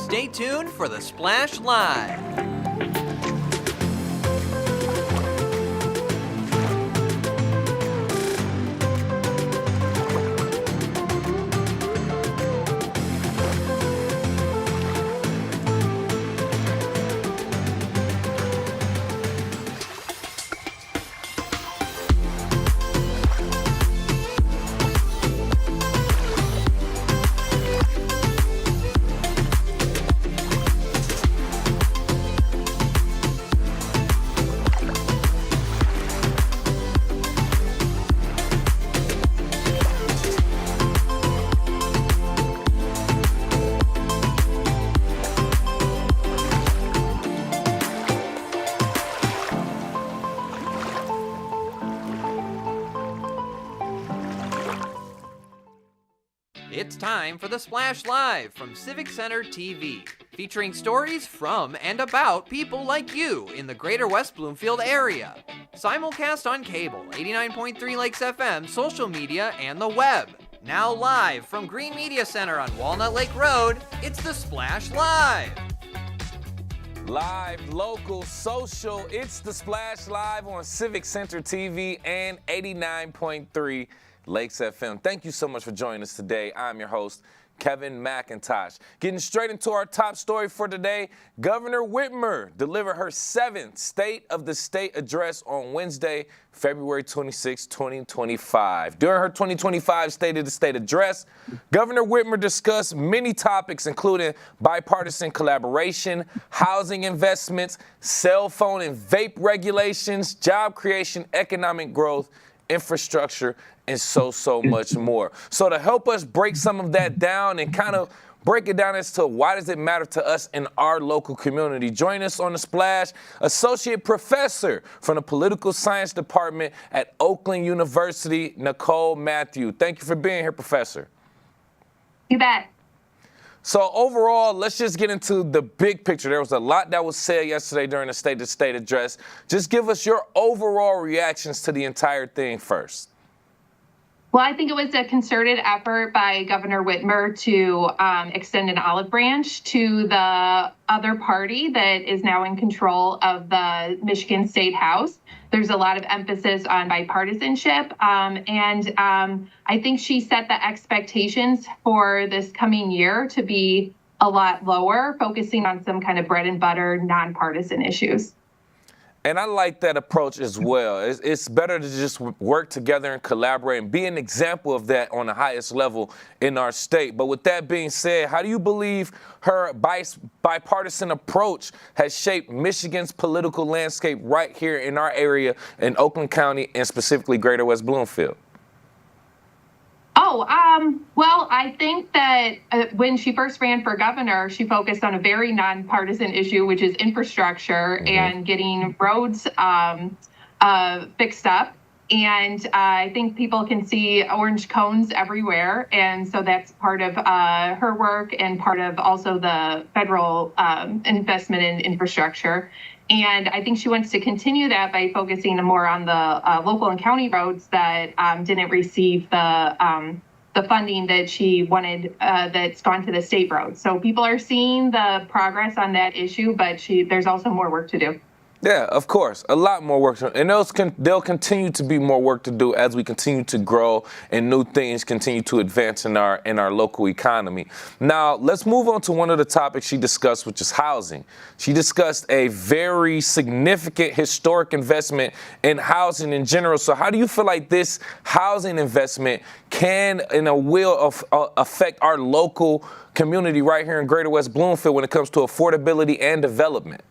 Stay tuned for the Splash Live. It's time for the Splash Live from Civic Center TV, featuring stories from and about people like you in the Greater West Bloomfield area. Simulcast on cable, 89.3 Lakes FM, social media, and the web. Now live from Green Media Center on Walnut Lake Road, it's the Splash Live. Live, local, social, it's the Splash Live on Civic Center TV and 89.3 Lakes FM. Thank you so much for joining us today. I'm your host, Kevin McIntosh. Getting straight into our top story for today, Governor Whitmer delivered her 7th State of the State address on Wednesday, February 26, 2025. During her 2025 State of the State address, Governor Whitmer discussed many topics, including bipartisan collaboration, housing investments, cell phone and vape regulations, job creation, economic growth, infrastructure, and so much more. So to help us break some of that down and kind of break it down as to why does it matter to us in our local community, join us on the Splash, Associate Professor from the Political Science Department at Oakland University, Nicole Matthew. Thank you for being here, Professor. You bet. So overall, let's just get into the big picture. There was a lot that was said yesterday during the State of the State address. Just give us your overall reactions to the entire thing first. Well, I think it was a concerted effort by Governor Whitmer to extend an olive branch to the other party that is now in control of the Michigan State House. There's a lot of emphasis on bipartisanship, and I think she set the expectations for this coming year to be a lot lower, focusing on some kind of bread and butter, nonpartisan issues. And I like that approach as well. It's better to just work together and collaborate and be an example of that on the highest level in our state. But with that being said, how do you believe her bipartisan approach has shaped Michigan's political landscape right here in our area in Oakland County and specifically Greater West Bloomfield? Well, I think that when she first ran for governor, she focused on a very nonpartisan issue, which is infrastructure and getting roads fixed up. And I think people can see orange cones everywhere. And so that's part of her work and part of also the federal investment in infrastructure. And I think she wants to continue that by focusing more on the local and county roads that didn't receive the funding that she wanted that's gone to the state roads. So people are seeing the progress on that issue, but there's also more work to do. Yeah, of course, a lot more work to do. And there'll continue to be more work to do as we continue to grow and new things continue to advance in our local economy. Now, let's move on to one of the topics she discussed, which is housing. She discussed a very significant historic investment in housing in general. So how do you feel like this housing investment can and will affect our local community right here in Greater West Bloomfield when it comes to affordability and development?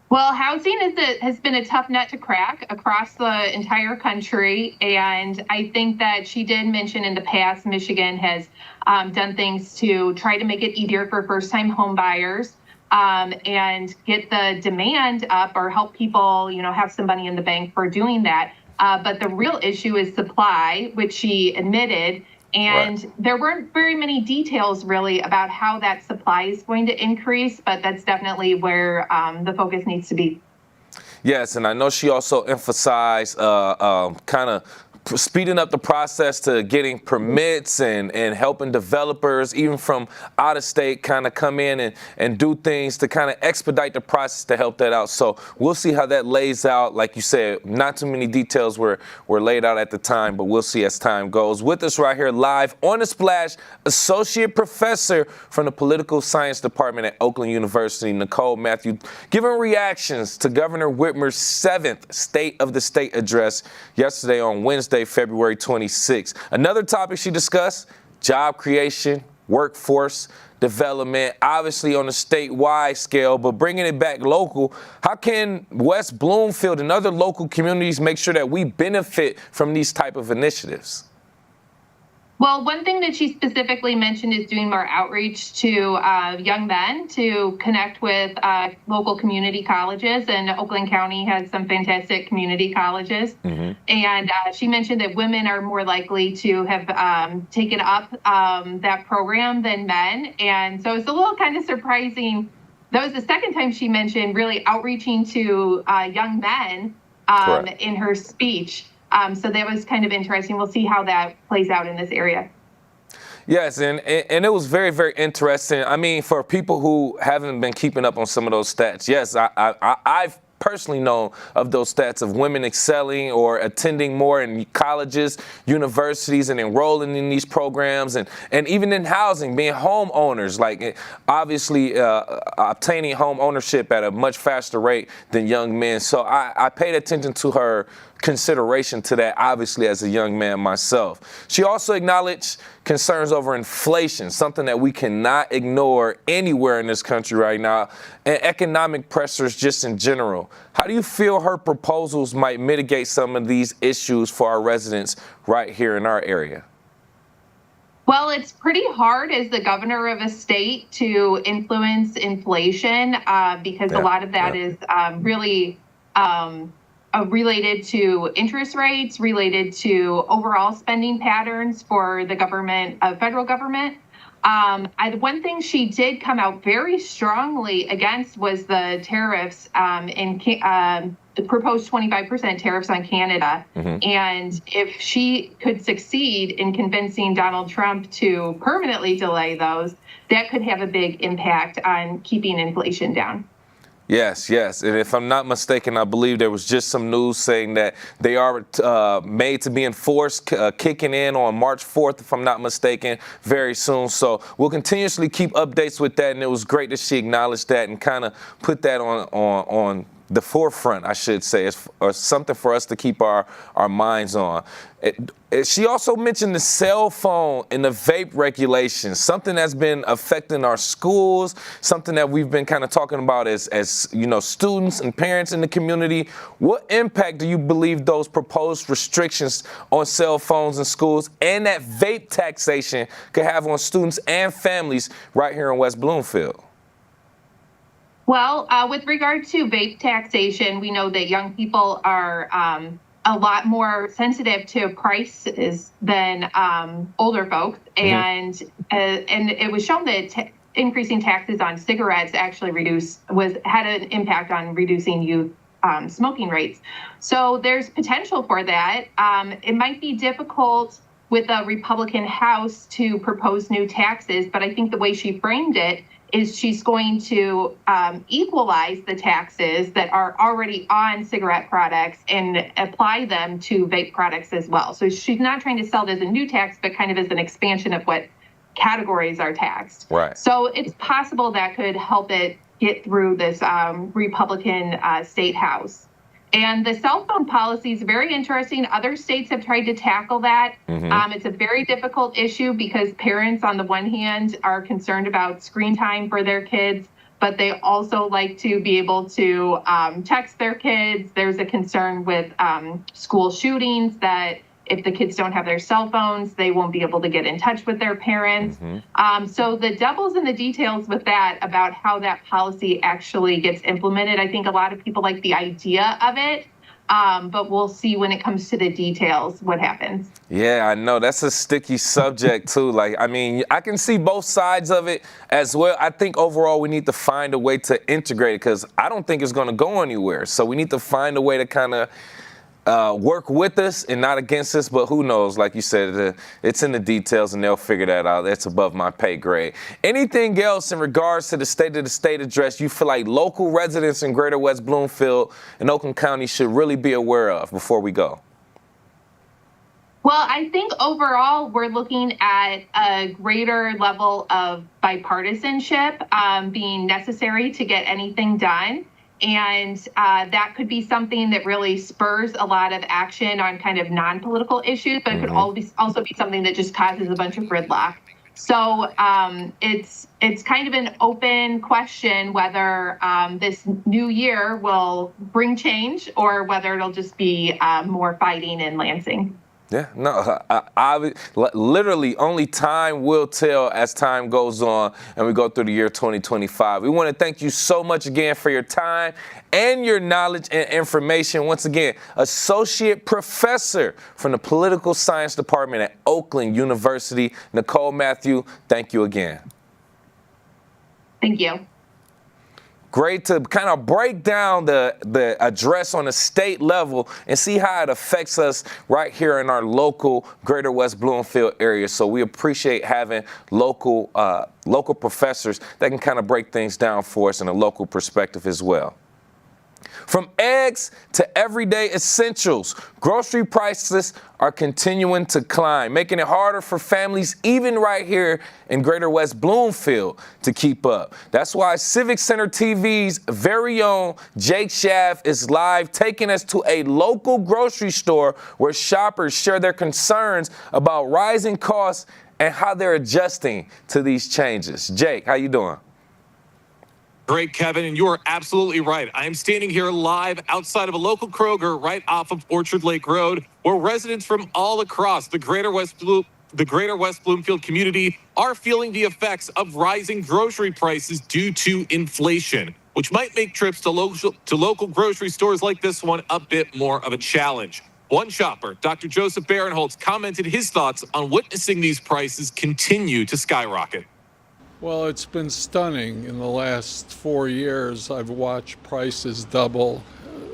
Well, housing has been a tough nut to crack across the entire country. And I think that she did mention in the past, Michigan has done things to try to make it easier for first-time home buyers and get the demand up or help people, have some money in the bank for doing that. But the real issue is supply, which she admitted. And there weren't very many details really about how that supply is going to increase, but that's definitely where the focus needs to be. Yes, and I know she also emphasized kind of speeding up the process to getting permits and helping developers, even from out of state, kind of come in and do things to kind of expedite the process to help that out. So we'll see how that lays out. Like you said, not too many details were laid out at the time, but we'll see as time goes. With us right here live on The Splash, Associate Professor from the Political Science Department at Oakland University, Nicole Matthew, giving reactions to Governor Whitmer's 7th State of the State address yesterday on Wednesday, February 26th. Another topic she discussed, job creation, workforce development, obviously on a statewide scale, but bringing it back local. How can West Bloomfield and other local communities make sure that we benefit from these type of initiatives? Well, one thing that she specifically mentioned is doing more outreach to young men to connect with local community colleges, and Oakland County has some fantastic community colleges. Mm-hmm. And she mentioned that women are more likely to have taken up that program than men. And so it's a little kind of surprising. That was the second time she mentioned really outreaching to young men in her speech. So that was kind of interesting. We'll see how that plays out in this area. Yes, and it was very, very interesting. I mean, for people who haven't been keeping up on some of those stats, yes, I've personally known of those stats of women excelling or attending more in colleges, universities, and enrolling in these programs, and even in housing, being homeowners, like obviously obtaining home ownership at a much faster rate than young men. So I paid attention to her consideration to that, obviously, as a young man myself. She also acknowledged concerns over inflation, something that we cannot ignore anywhere in this country right now, and economic pressures just in general. How do you feel her proposals might mitigate some of these issues for our residents right here in our area? Well, it's pretty hard as the governor of a state to influence inflation because a lot of that is really related to interest rates, related to overall spending patterns for the government, federal government. One thing she did come out very strongly against was the tariffs the proposed 25% tariffs on Canada. Mm-hmm. And if she could succeed in convincing Donald Trump to permanently delay those, that could have a big impact on keeping inflation down. Yes. And if I'm not mistaken, I believe there was just some news saying that they are made to be enforced, kicking in on March 4th, if I'm not mistaken, very soon. So we'll continuously keep updates with that. And it was great that she acknowledged that and kind of put that on the forefront, I should say, or something for us to keep our minds on. She also mentioned the cell phone and the vape regulations, something that's been affecting our schools, something that we've been kind of talking about as you know, students and parents in the community. What impact do you believe those proposed restrictions on cell phones in schools and that vape taxation could have on students and families right here in West Bloomfield? Well, with regard to vape taxation, we know that young people are a lot more sensitive to prices than older folks, mm-hmm. and it was shown that increasing taxes on cigarettes actually had an impact on reducing youth smoking rates. So there's potential for that. It might be difficult with a Republican House to propose new taxes, but I think the way she framed it is she's going to equalize the taxes that are already on cigarette products and apply them to vape products as well. So she's not trying to sell it as a new tax, but kind of as an expansion of what categories are taxed. Right. So it's possible that could help it get through this Republican state house. And the cell phone policy is very interesting. Other states have tried to tackle that. Mm-hmm. It's a very difficult issue because parents, on the one hand, are concerned about screen time for their kids, but they also like to be able to text their kids. There's a concern with school shootings that if the kids don't have their cell phones, they won't be able to get in touch with their parents. Mm-hmm. So the devil's in the details with that, about how that policy actually gets implemented. I think a lot of people like the idea of it, but we'll see when it comes to the details what happens. Yeah, I know. That's a sticky subject, too. Like, I mean, I can see both sides of it as well. I think overall we need to find a way to integrate it because I don't think it's going to go anywhere. So we need to find a way to kind of work with us and not against us, but who knows? Like you said, it's in the details and they'll figure that out. That's above my pay grade. Anything else in regards to the State of the State address you feel like local residents in Greater West Bloomfield and Oakland County should really be aware of before we go? Well, I think overall we're looking at a greater level of bipartisanship being necessary to get anything done. And that could be something that really spurs a lot of action on kind of non-political issues, but it could also be something that just causes a bunch of gridlock. So it's kind of an open question whether this new year will bring change or whether it'll just be more fighting in Lansing. Yeah, no, I literally only time will tell as time goes on and we go through the year 2025. We want to thank you so much again for your time and your knowledge and information. Once again, Associate Professor from the Political Science Department at Oakland University, Nicole Matthew, thank you again. Thank you. Great to kind of break down the address on a state level and see how it affects us right here in our local Greater West Bloomfield area. So we appreciate having local professors that can kind of break things down for us in a local perspective as well. From eggs to everyday essentials, grocery prices are continuing to climb, making it harder for families, even right here in Greater West Bloomfield, to keep up. That's why Civic Center TV's very own Jake Schaff is live, taking us to a local grocery store where shoppers share their concerns about rising costs and how they're adjusting to these changes. Jake, how you doing? Great, Kevin, and you are absolutely right. I am standing here live outside of a local Kroger right off of Orchard Lake Road, where residents from all across the Greater West Bloomfield community are feeling the effects of rising grocery prices due to inflation, which might make trips to local grocery stores like this one a bit more of a challenge. One shopper, Dr. Joseph Barinholtz, commented his thoughts on witnessing these prices continue to skyrocket. Well, it's been stunning. In the last 4 years, I've watched prices double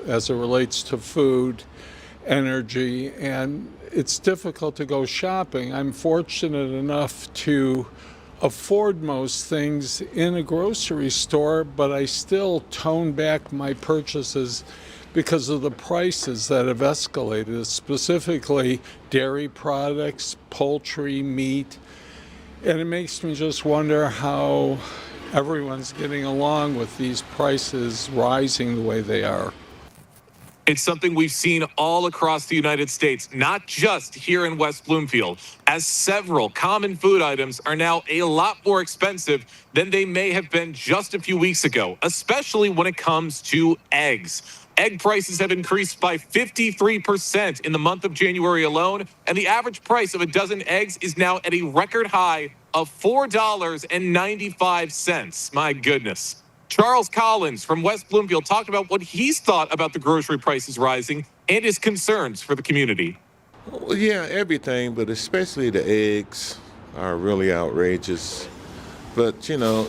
as it relates to food, energy, and it's difficult to go shopping. I'm fortunate enough to afford most things in a grocery store, but I still tone back my purchases because of the prices that have escalated, specifically dairy products, poultry, meat. And it makes me just wonder how everyone's getting along with these prices rising the way they are. It's something we've seen all across the United States, not just here in West Bloomfield, as several common food items are now a lot more expensive than they may have been just a few weeks ago, especially when it comes to eggs. Egg prices have increased by 53% in the month of January alone, and the average price of a dozen eggs is now at a record high of $4.95. My goodness. Charles Collins from West Bloomfield talked about what he's thought about the grocery prices rising and his concerns for the community. Well, yeah, everything, but especially the eggs are really outrageous. But, you know,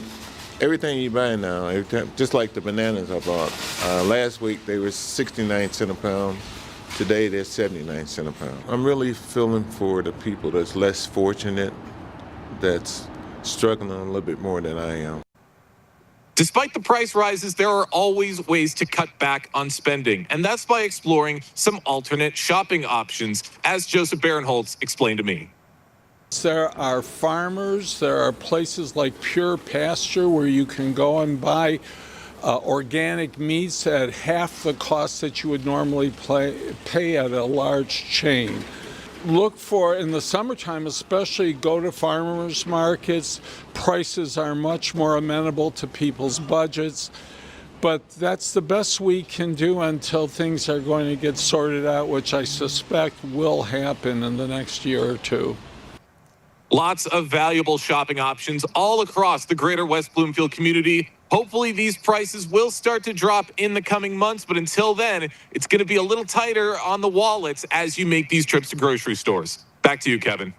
everything you buy now, just like the bananas I bought. Last week they were 69 cents a pound. Today they're 79 cents a pound. I'm really feeling for the people that's less fortunate, that's struggling a little bit more than I am. Despite the price rises, there are always ways to cut back on spending, and that's by exploring some alternate shopping options, as Joseph Barinholtz explained to me. There are farmers, there are places like Pure Pasture where you can go and buy organic meats at half the cost that you would normally pay at a large chain. Look for, in the summertime especially, go to farmers markets. Prices are much more amenable to people's budgets. But that's the best we can do until things are going to get sorted out, which I suspect will happen in the next year or two. Lots of valuable shopping options all across the Greater West Bloomfield community. Hopefully these prices will start to drop in the coming months, but until then, it's going to be a little tighter on the wallets as you make these trips to grocery stores. Back to you, Kevin.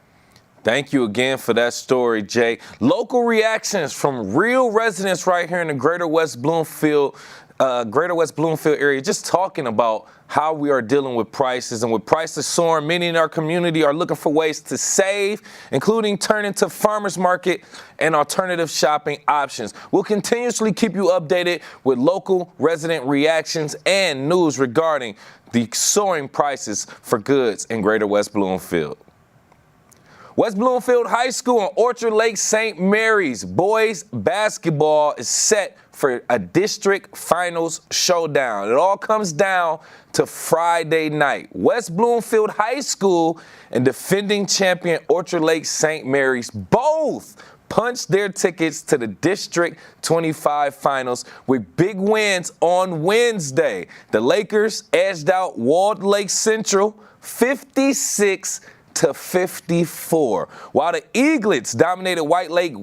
Thank you again for that story, Jay. Local reactions from real residents right here in the Greater West Bloomfield Greater West Bloomfield area, just talking about how we are dealing with prices. And with prices soaring, many in our community are looking for ways to save, including turning to farmers market and alternative shopping options. We'll continuously keep you updated with local resident reactions and news regarding the soaring prices for goods in Greater West Bloomfield. West Bloomfield High School and Orchard Lake St. Mary's boys basketball is set for a district finals showdown. It all comes down to Friday night. West Bloomfield High School and defending champion Orchard Lake St. Mary's both punched their tickets to the District 25 finals with big wins on Wednesday. The Lakers edged out Walled Lake Central 56-54, while the Eaglets dominated White Lake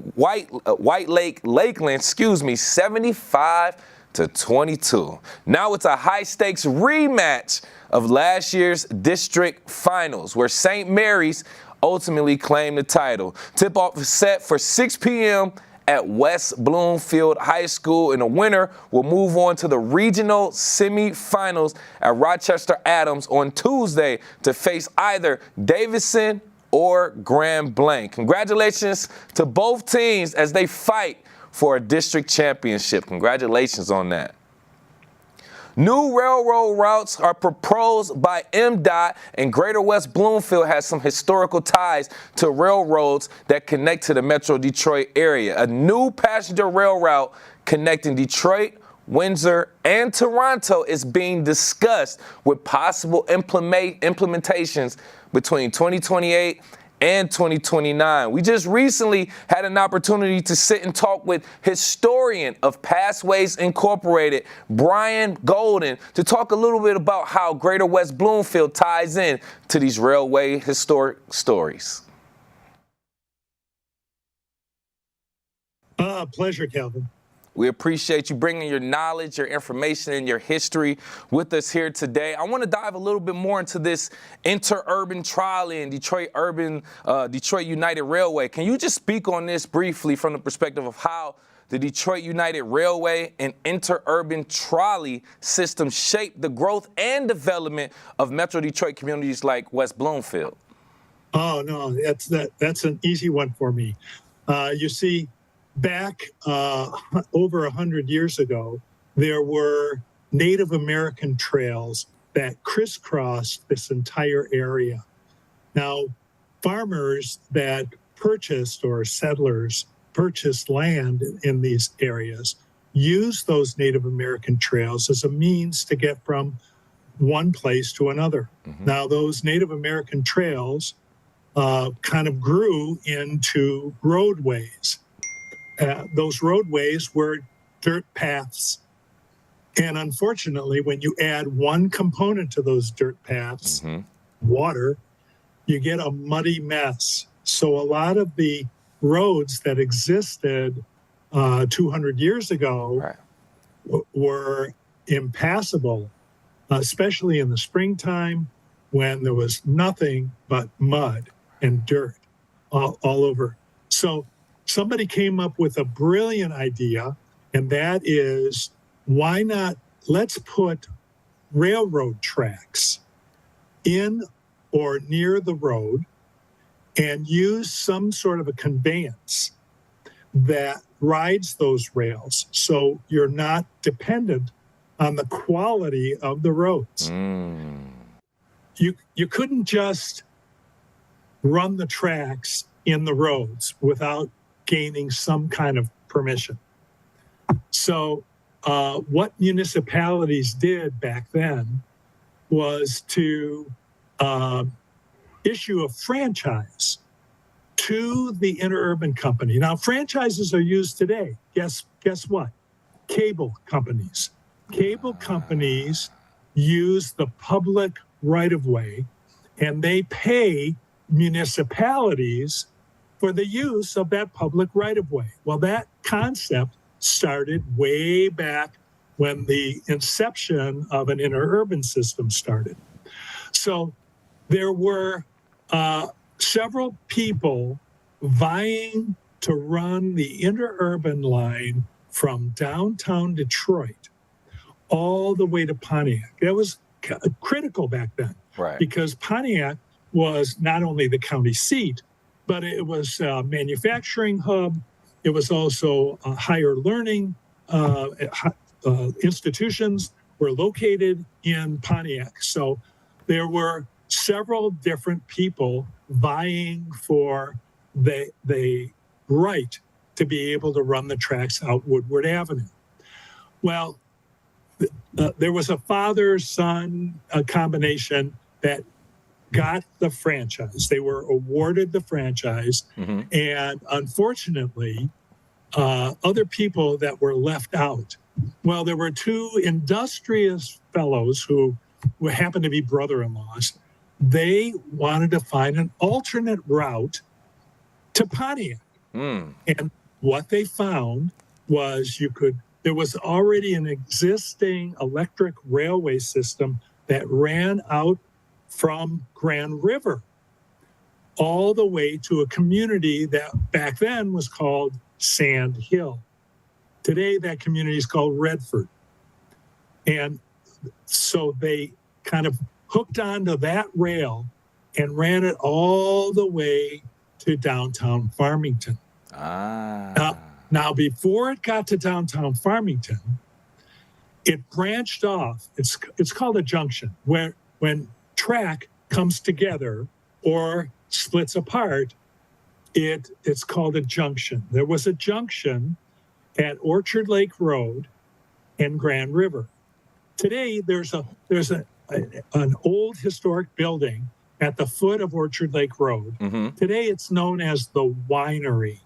Lakeland, 75-22. Now it's a high-stakes rematch of last year's district finals, where St. Mary's ultimately claimed the title. Tip-off is set for 6 p.m. at West Bloomfield High School, and the winner will move on to the regional semifinals at Rochester Adams on Tuesday to face either Davidson or Grand Blanc. Congratulations to both teams as they fight for a district championship. Congratulations on that. New railroad routes are proposed by MDOT, and Greater West Bloomfield has some historical ties to railroads that connect to the Metro Detroit area. A new passenger rail route connecting Detroit, Windsor, and Toronto is being discussed with possible implementations between 2028 and 2029. We just recently had an opportunity to sit and talk with historian of Passways Incorporated, Brian Golden, to talk a little bit about how Greater West Bloomfield ties in to these railway historic stories. Pleasure, Calvin. We appreciate you bringing your knowledge, your information, and your history with us here today. I want to dive a little bit more into this interurban trolley and Detroit United Railway. Can you just speak on this briefly from the perspective of how the Detroit United Railway and interurban trolley system shaped the growth and development of Metro Detroit communities like West Bloomfield? Oh, no, that's an easy one for me. You see, back over 100 years ago, there were Native American trails that crisscrossed this entire area. Now, farmers that purchased, or settlers purchased land in these areas, used those Native American trails as a means to get from one place to another. Mm-hmm. Now, those Native American trails kind of grew into roadways. Those roadways were dirt paths. And unfortunately, when you add one component to those dirt paths, mm-hmm. water, you get a muddy mess. So a lot of the roads that existed 200 years ago right. were impassable, especially in the springtime when there was nothing but mud and dirt all over. So somebody came up with a brilliant idea, and that is, why not let's put railroad tracks in or near the road and use some sort of a conveyance that rides those rails, so you're not dependent on the quality of the roads. You couldn't just run the tracks in the roads without gaining some kind of permission. So what municipalities did back then was to issue a franchise to the interurban company. Now, franchises are used today. Guess what? Cable companies. Cable companies use the public right-of-way, and they pay municipalities for the use of that public right-of-way. Well, that concept started way back when the inception of an interurban system started. So there were several people vying to run the interurban line from downtown Detroit all the way to Pontiac. That was critical back then, Right. because Pontiac was not only the county seat, but it was a manufacturing hub. It was also a higher learning institutions were located in Pontiac. So there were several different people vying for the right to be able to run the tracks out Woodward Avenue. Well, there was a father-son combination that got the franchise. They were awarded the franchise, and unfortunately, other people that were left out. Well, there were two industrious fellows who happened to be brother-in-laws. They wanted to find an alternate route to Pontiac. And what they found was there was already an existing electric railway system that ran out from Grand River all the way to a community that back then was called Sand Hill. Today, that community is called Redford. And so they kind of hooked onto that rail and ran it all the way to downtown Farmington. Now, before it got to downtown Farmington, it branched off. It's called a junction, where when track comes together or splits apart, it's called a junction. There was a junction at Orchard Lake Road and Grand River. Today, there's an old historic building at the foot of Orchard Lake Road. Today, it's known as the Winery.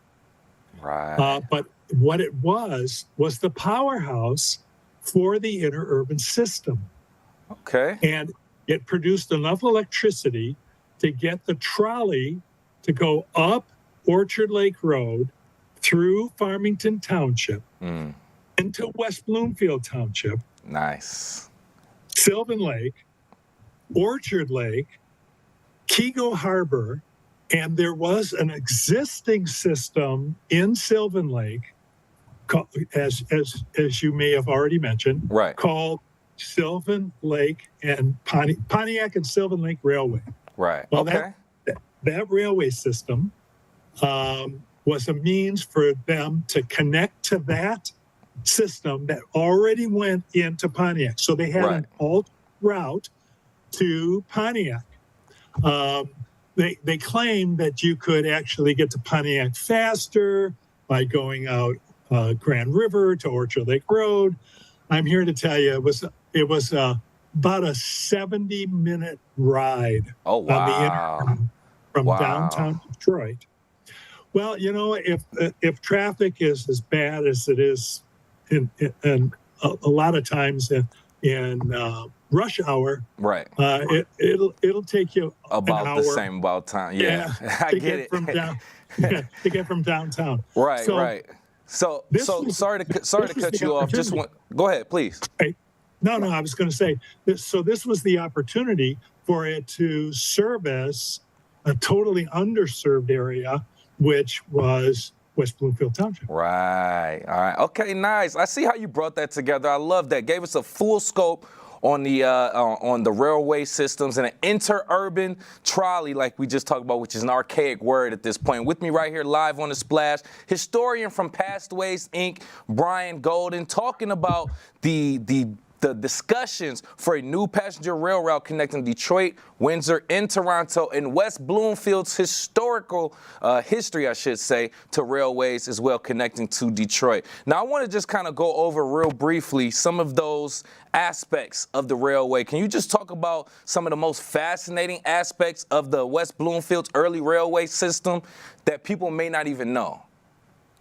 Right. But what it was the powerhouse for the interurban system. Okay. And it produced enough electricity to get the trolley to go up Orchard Lake Road through Farmington Township into West Bloomfield Township. Nice. Sylvan Lake, Orchard Lake, Kego Harbor, and there was an existing system in Sylvan Lake, as you may have already mentioned, right, called Sylvan Lake and Pontiac and Sylvan Lake Railway. Right. Well, okay. That railway system was a means for them to connect to that system that already went into Pontiac. So they had an alt route to Pontiac. They claim that you could actually get to Pontiac faster by going out Grand River to Orchard Lake Road. I'm here to tell you it was about a 70-minute ride on the internet from downtown Detroit. Well, if traffic is as bad as it is in a lot of times in rush hour, right? It'll take you about an hour, the same about time. Yeah, I get it. To get from downtown. Right, so, right. So sorry to cut you off. Go ahead, please. Right. No, I was going to say this. So this was the opportunity for it to service a totally underserved area, which was West Bloomfield Township. Right. All right. Okay. Nice. I see how you brought that together. I love that. Gave us a full scope on the railway systems and an interurban trolley, like we just talked about, which is an archaic word at this point. With me right here live on The Splash, historian from Pastways Inc., Brian Golden, talking about the discussions for a new passenger rail route connecting Detroit, Windsor, and Toronto, and West Bloomfield's historical history, I should say, to railways as well, connecting to Detroit. Now, I want to just kind of go over real briefly some of those aspects of the railway. Can you just talk about some of the most fascinating aspects of the West Bloomfield's early railway system that people may not even know?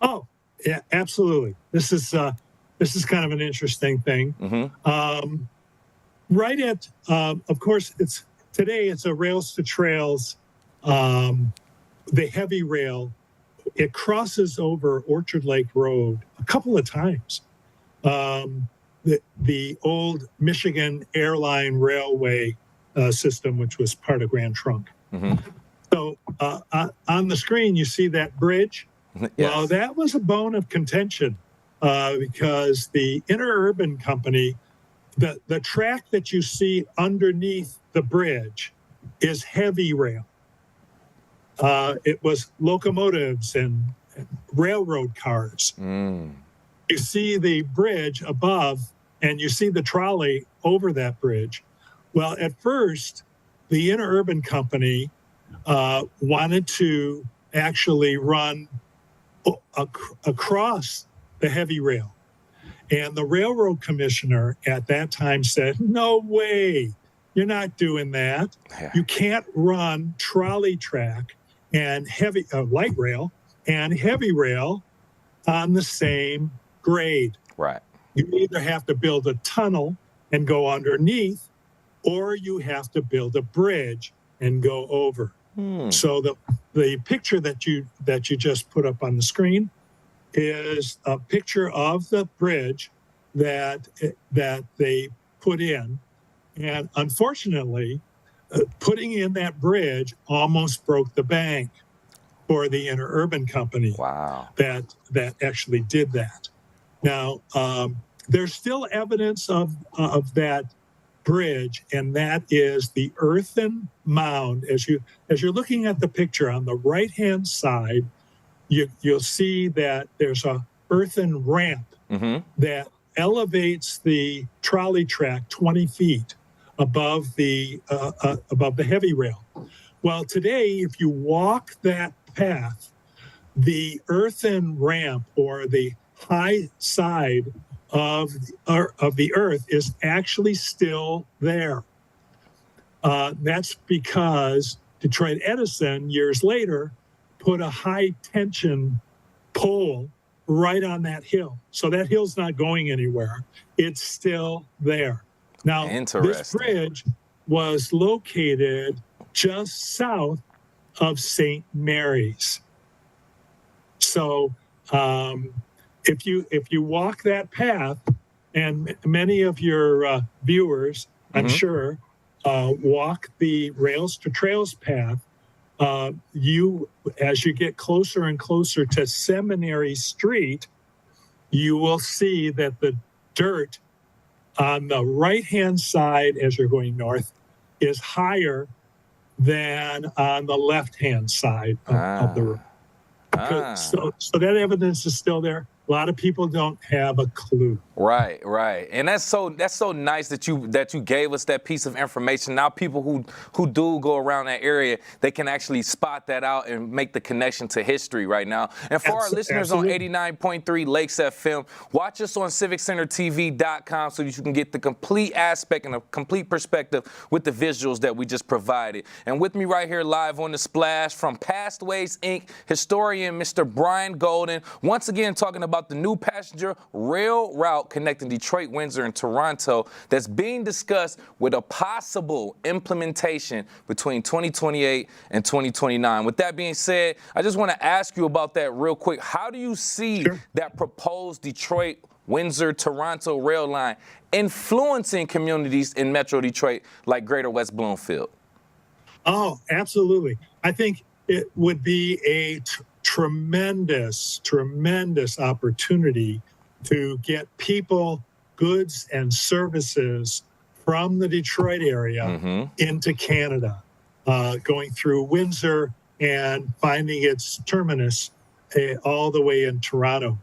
Oh, yeah, absolutely. This is kind of an interesting thing. Right at, of course, today it's a rails to trails, the heavy rail. It crosses over Orchard Lake Road a couple of times. The old Michigan Airline Railway system, which was part of Grand Trunk. So on the screen, you see that bridge. Yes. Well, that was a bone of contention. Because the interurban company the track that you see underneath the bridge is heavy rail. It was locomotives and railroad cars. You see the bridge above, and you see the trolley over that bridge. Well, at first, the Interurban Company wanted to actually run across the heavy rail. And the railroad commissioner at that time said, no way, you're not doing that. Yeah. You can't run trolley track and light rail and heavy rail on the same grade. Right. You either have to build a tunnel and go underneath, or you have to build a bridge and go over. So the picture that you just put up on the screen is a picture of the bridge that they put in, and unfortunately, putting in that bridge almost broke the bank for the Interurban Company. Wow. That actually did that. Now, there's still evidence of that bridge, and that is the earthen mound. As you're looking at the picture on the right-hand side, you'll see that there's a earthen ramp that elevates the trolley track 20 feet above the heavy rail. Well, today, if you walk that path, the earthen ramp, or the high side of the earth, is actually still there. That's because Detroit Edison, years later, put a high tension pole right on that hill. So that hill's not going anywhere. It's still there. Now, this bridge was located just south of St. Mary's. So if you walk that path, and many of your viewers, I'm sure, walk the Rails to Trails path, as you get closer and closer to Seminary Street, you will see that the dirt on the right-hand side as you're going north is higher than on the left-hand side of the road. So that evidence is still there. A lot of people don't have a clue. Right, and that's so nice that you gave us that piece of information. Now people who do go around that area, they can actually spot that out and make the connection to history right now. And for our listeners on 89.3 Lakes FM, watch us on CivicCenterTV.com so that you can get the complete aspect and a complete perspective with the visuals that we just provided. And with me right here live on the Splash from Pastways Inc., historian Mr. Brian Golden, once again talking about the new passenger rail route connecting Detroit, Windsor, and Toronto that's being discussed with a possible implementation between 2028 and 2029. With that being said, I just want to ask you about that real quick. How do you see that proposed Detroit, Windsor, Toronto rail line influencing communities in Metro Detroit like Greater West Bloomfield? Oh, absolutely. I think it would be a tremendous opportunity to get people, goods, and services from the Detroit area into Canada, going through Windsor and finding its terminus all the way in Toronto.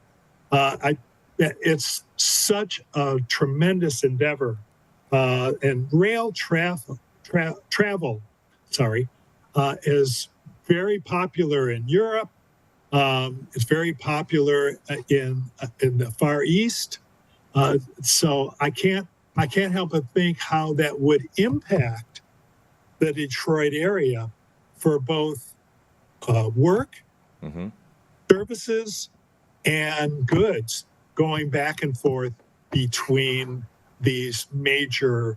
It's such a tremendous endeavor, and rail travel is very popular in Europe. It's very popular in the Far East. So I can't help but think how that would impact the Detroit area for both work, services, and goods going back and forth between these major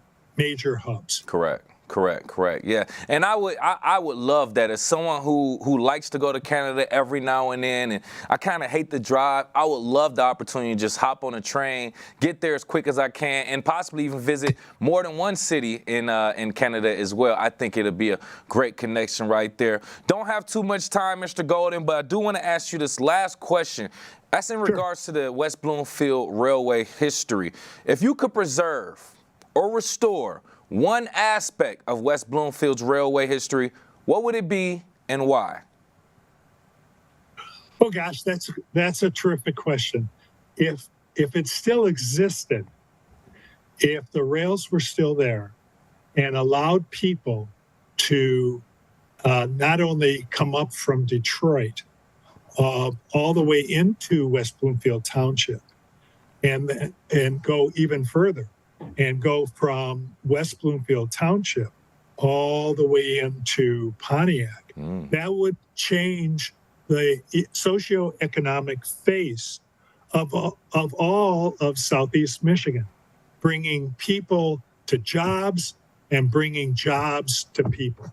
hubs. Correct. Yeah, and I would love that as someone who likes to go to Canada every now and then, and I kind of hate the drive. I would love the opportunity to just hop on a train, get there as quick as I can, and possibly even visit more than one city in Canada as well. I think it'll be a great connection right there. Don't have too much time, Mr. Golden, but I do want to ask you this last question. That's in regards to the West Bloomfield Railway history. If you could preserve or restore one aspect of West Bloomfield's railway history, what would it be and why? Oh gosh, that's a terrific question. If it still existed, if the rails were still there and allowed people to not only come up from Detroit all the way into West Bloomfield Township and go even further and go from West Bloomfield Township all the way into Pontiac, that would change the socioeconomic face of all of Southeast Michigan, bringing people to jobs and bringing jobs to people.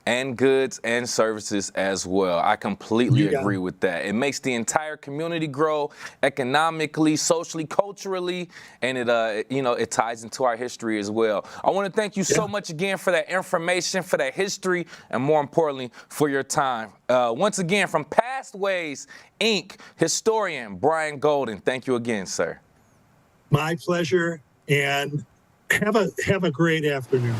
And goods and services as well. I completely agree with that. It makes the entire community grow economically, socially, culturally, and it ties into our history as well. I want to thank you so much again for that information, for that history, and more importantly, for your time. Once again, from Past Ways, Inc., historian Brian Golden. Thank you again, sir. My pleasure, and have a great afternoon.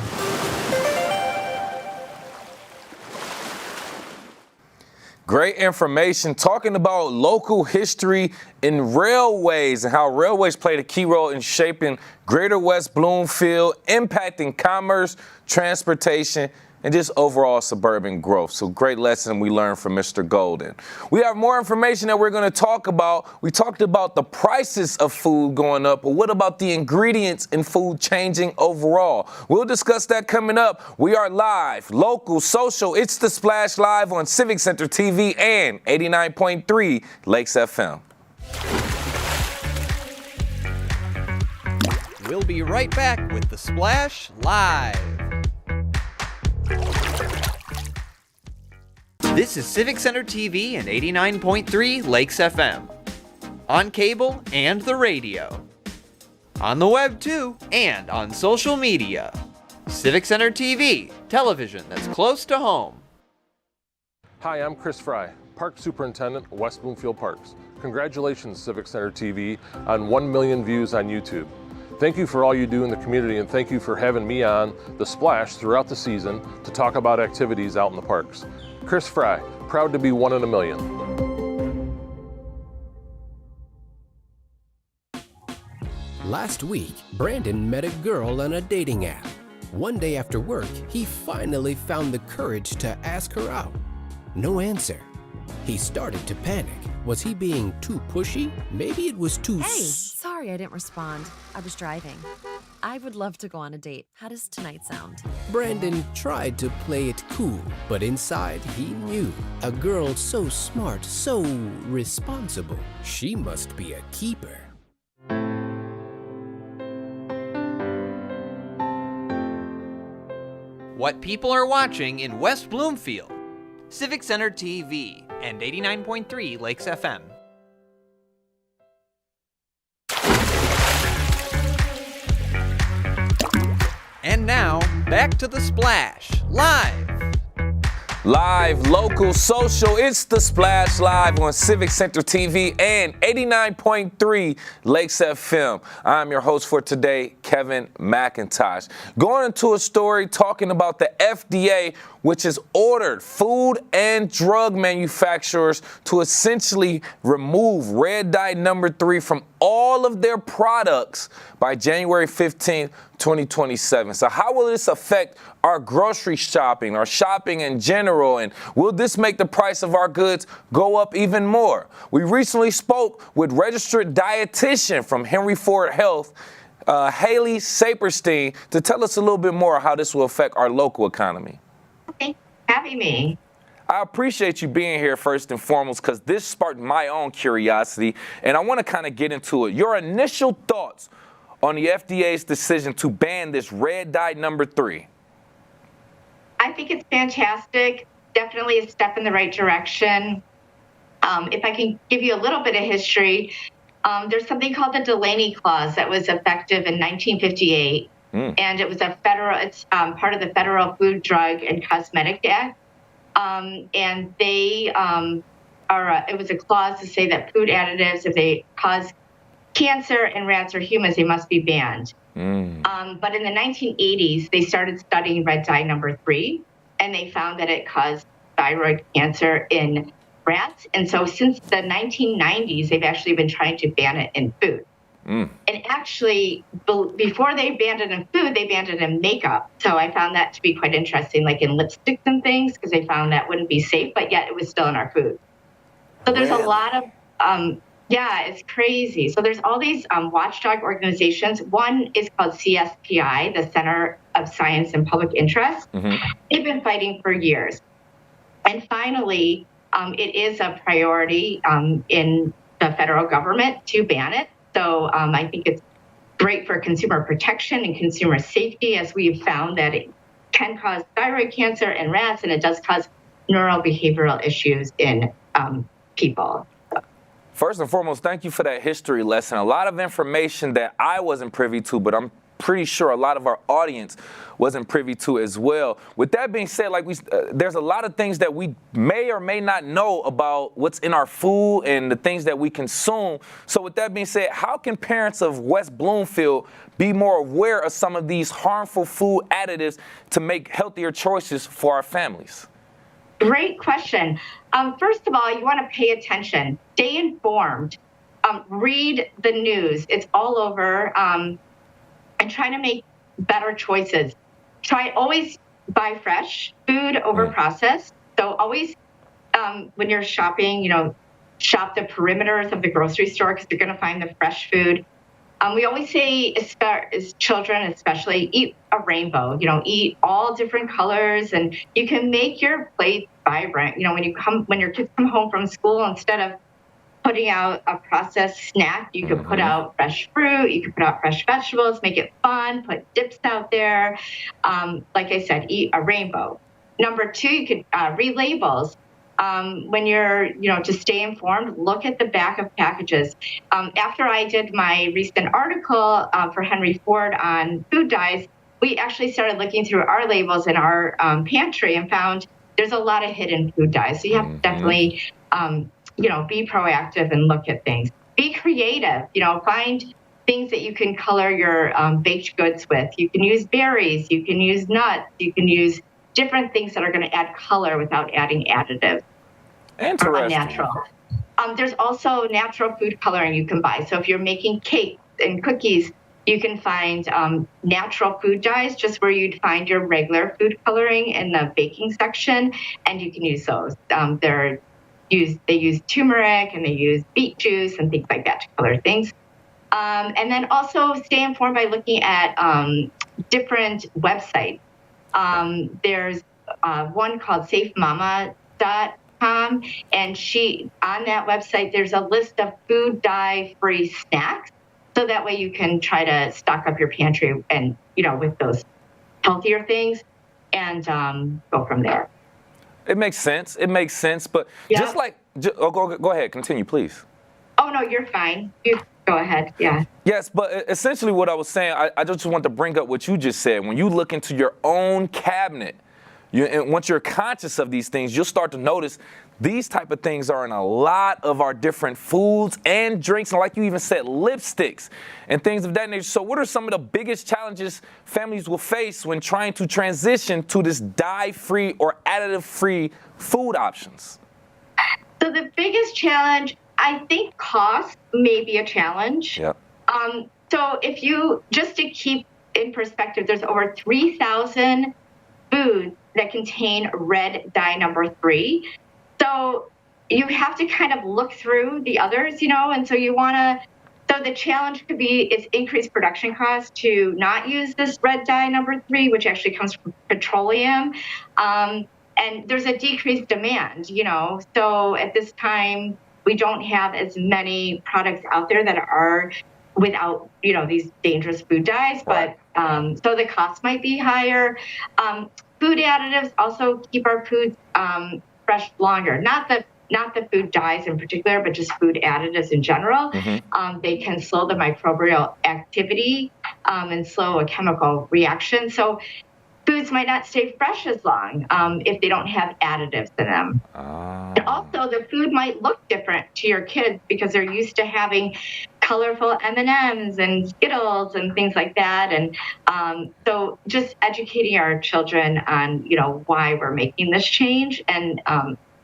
Great information talking about local history in railways and how railways played a key role in shaping Greater West Bloomfield, impacting commerce, transportation, and just overall suburban growth. So great lesson we learned from Mr. Golden. We have more information that we're going to talk about. We talked about the prices of food going up, but what about the ingredients in food changing overall? We'll discuss that coming up. We are live, local, social. It's The Splash Live on Civic Center TV and 89.3 Lakes FM. We'll be right back with The Splash Live. This is Civic Center TV and 89.3 Lakes FM. On cable and the radio. On the web too, and on social media. Civic Center TV, television that's close to home. Hi, I'm Chris Fry, Park Superintendent, West Bloomfield Parks. Congratulations, Civic Center TV, on 1 million views on YouTube. Thank you for all you do in the community, and thank you for having me on The Splash throughout the season to talk about activities out in the parks. Chris Fry, proud to be 1 in a million. Last week, Brandon met a girl on a dating app. One day after work, he finally found the courage to ask her out. No answer. He started to panic. Was he being too pushy? Maybe it was too... Hey, sorry I didn't respond. I was driving. I would love to go on a date. How does tonight sound? Brandon tried to play it cool, but inside he knew. A girl so smart, so responsible. She must be a keeper. What people are watching in West Bloomfield. Civic Center TV and 89.3 Lakes FM. And now, back to The Splash, live. Live, local, social, it's The Splash Live on Civic Center TV and 89.3 Lakes FM. I'm your host for today, Kevin McIntosh. Going into a story talking about the FDA, which has ordered food and drug manufacturers to essentially remove red dye number 3 from all of their products by January 15th, 2027. So how will this affect our grocery shopping, our shopping in general, and will this make the price of our goods go up even more? We recently spoke with registered dietitian from Henry Ford Health, Haley Saperstein, to tell us a little bit more how this will affect our local economy. Thanks for having me. I appreciate you being here first and foremost because this sparked my own curiosity, and I want to kind of get into it. Your initial thoughts on the FDA's decision to ban this red dye number 3. I think it's fantastic. Definitely a step in the right direction. If I can give you a little bit of history, there's something called the Delaney Clause that was effective in 1958, and it was it's part of the Federal Food, Drug, and Cosmetic Act. And they it was a clause to say that food additives, if they cause cancer in rats or humans, they must be banned. But in the 1980s, they started studying red dye number 3, and they found that it caused thyroid cancer in rats. And so since the 1990s, they've actually been trying to ban it in food. And actually, before they banned it in food, they banned it in makeup. So I found that to be quite interesting, like in lipsticks and things, because they found that wouldn't be safe, but yet it was still in our food. So there's a lot of, yeah, it's crazy. So there's all these watchdog organizations. One is called CSPI, the Center of Science and Public Interest. They've been fighting for years. And finally, it is a priority in the federal government to ban it. So I think it's great for consumer protection and consumer safety, as we've found that it can cause thyroid cancer in rats, and it does cause neurobehavioral issues in people. First and foremost, thank you for that history lesson. A lot of information that I wasn't privy to, but I'm pretty sure a lot of our audience wasn't privy to as well. With that being said, like there's a lot of things that we may or may not know about what's in our food and the things that we consume. So with that being said, how can parents of West Bloomfield be more aware of some of these harmful food additives to make healthier choices for our families? Great question. First of all, you want to pay attention, stay informed, read the news. It's all over. And try to make better choices. Always buy fresh food over processed. So always, when you're shopping, shop the perimeters of the grocery store, because you're going to find the fresh food. We always say, as children especially, eat a rainbow. Eat all different colors, and you can make your plate vibrant. When your kids come home from school, instead of putting out a processed snack, you could put out fresh fruit, you could put out fresh vegetables, make it fun, put dips out there. Like I said, eat a rainbow. Number 2, you could read labels. When you're, to stay informed, look at the back of packages. After I did my recent article for Henry Ford on food dyes, we actually started looking through our labels in our pantry and found there's a lot of hidden food dyes. So you have to definitely be proactive and look at things. Be creative, find things that you can color your baked goods with. You can use berries, you can use nuts, you can use different things that are going to add color without adding additives. Or unnatural. There's also natural food coloring you can buy. So if you're making cakes and cookies, you can find natural food dyes, just where you'd find your regular food coloring in the baking section, and you can use those. They use turmeric, and they use beet juice and things like that to color things. And then also stay informed by looking at different websites. There's one called safemama.com, and on that website, there's a list of food dye-free snacks. So that way you can try to stock up your pantry and, with those healthier things, and go from there. It makes sense. But just like, go ahead, continue, please. Oh, no, you're fine. You go ahead. Yeah. Yes, but essentially what I was saying, I just want to bring up what you just said. When you look into your own cabinet, and once you're conscious of these things, you'll start to notice these type of things are in a lot of our different foods and drinks, and like you even said, lipsticks and things of that nature. So what are some of the biggest challenges families will face when trying to transition to this dye-free or additive-free food options? So the biggest challenge, I think cost may be a challenge. Yep. So if you, just to keep in perspective, there's over 3,000 foods that contain red dye number 3. So you have to kind of look through the others, and so so the challenge could be it's increased production costs to not use this red dye number 3, which actually comes from petroleum. And there's a decreased demand, so at this time, we don't have as many products out there that are without, these dangerous food dyes, but so the cost might be higher. Food additives also keep our foods fresh longer. Not the food dyes in particular, but just food additives in general. They can slow the microbial activity and slow a chemical reaction. So foods might not stay fresh as long if they don't have additives in them. And also, the food might look different to your kids because they're used to having colorful M&Ms and Skittles and things like that. And so just educating our children on, why we're making this change, and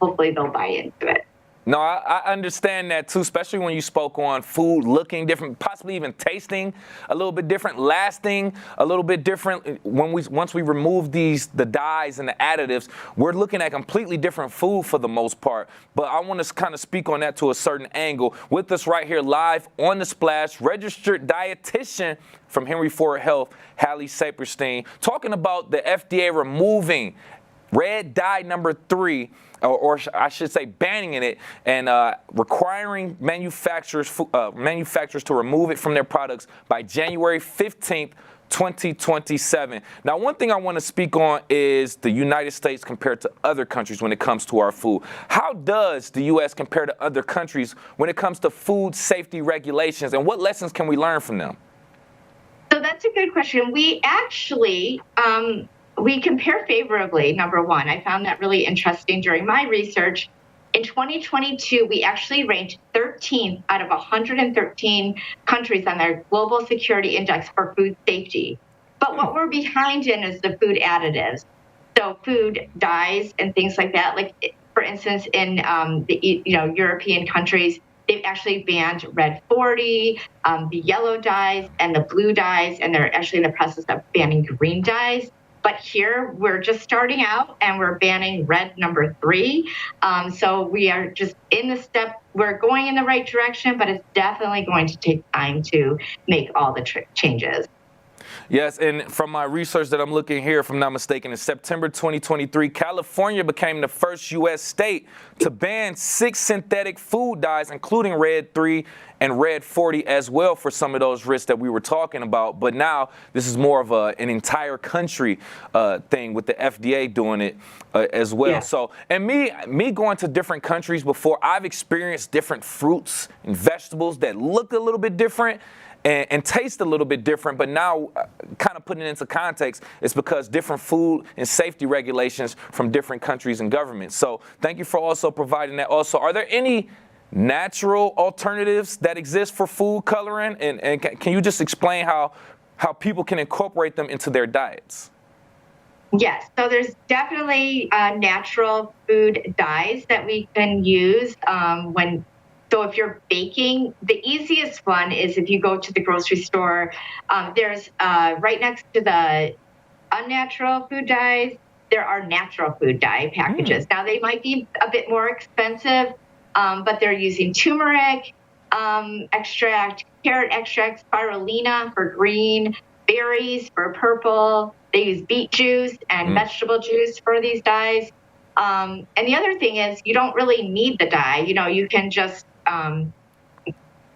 hopefully they'll buy into it. No, I understand that too, especially when you spoke on food looking different, possibly even tasting a little bit different, lasting a little bit different. Once we remove the dyes and the additives, we're looking at completely different food for the most part. But I want to kind of speak on that to a certain angle. With us right here live on The Splash, registered dietitian from Henry Ford Health, Hallie Saperstein, talking about the FDA removing red dye number 3, or I should say banning it, and requiring manufacturers to remove it from their products by January 15th, 2027. Now, one thing I want to speak on is the United States compared to other countries when it comes to our food. How does the U.S. compare to other countries when it comes to food safety regulations, and what lessons can we learn from them? So that's a good question. We actually, we compare favorably, number one. I found that really interesting during my research. In 2022, we actually ranked 13th out of 113 countries on their Global Security Index for food safety. But what we're behind in is the food additives. So food dyes and things like that. Like, for instance, in the European countries, they've actually banned red 40, the yellow dyes, and the blue dyes, and they're actually in the process of banning green dyes. But here, we're just starting out, and we're banning red number 3. So we are just in the step. We're going in the right direction, but it's definitely going to take time to make all the changes. Yes, and from my research that I'm looking here, if I'm not mistaken, in September 2023, California became the first U.S. state to ban 6 synthetic food dyes, including red 3 and red 40 as well, for some of those risks that we were talking about. But now this is more of an entire country thing, with the FDA doing it as well. Yeah. So, and me going to different countries before, I've experienced different fruits and vegetables that look a little bit different and taste a little bit different, but now kind of putting it into context, it's because different food and safety regulations from different countries and governments. So thank you for also providing that. Also, are there any natural alternatives that exist for food coloring? And can you just explain how people can incorporate them into their diets? Yes, so there's definitely natural food dyes that we can use So if you're baking, the easiest one is if you go to the grocery store, there's right next to the unnatural food dyes, there are natural food dye packages. Now, they might be a bit more expensive, but they're using turmeric extract, carrot extract, spirulina for green, berries for purple. They use beet juice and vegetable juice for these dyes. And the other thing is, you don't really need the dye. You can just